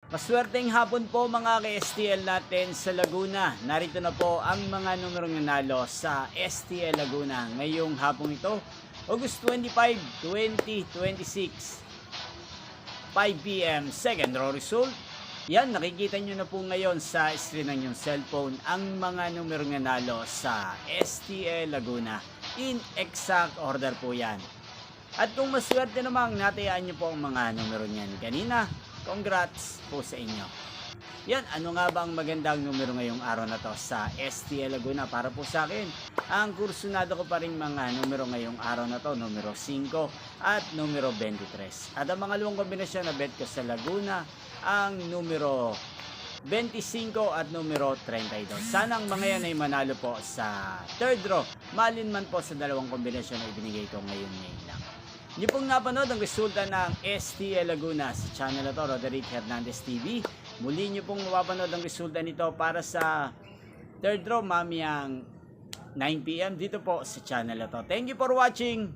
Maswerteng hapon po mga ka-STL natin sa Laguna. Narito na po ang mga numerong nanalo sa STL Laguna ngayong hapong ito, August 25, 2026, 5 p.m. Second row result. Yan, nakikita nyo na po ngayon sa screen ng yung cellphone ang mga numerong nanalo sa STL Laguna. In exact order po yan. At kung maswerte namang natayaan nyo po ang mga numero niyan kanina, congrats po sa inyo. Yan, ano nga ba ang magandang numero ngayong araw na to sa STL Laguna? Para po sa akin, ang kursunado ko pa rin mga numero ngayong araw na to, numero 5 at numero 23. At ang mga luwang kombinasyon na bet ko sa Laguna, ang numero 25 at numero 32. Sana ang mga yan ay manalo po sa third draw. Malin man po sa dalawang kombinasyon na ibinigay ko ngayon lang. Hindi pong napanood ang resulta ng STL Laguna sa channel na to, Roderick Hernandez TV. Muli nyo pong mapapanood ang resulta nito para sa third draw mamayang 9 p.m. dito po sa channel na to. Thank you for watching.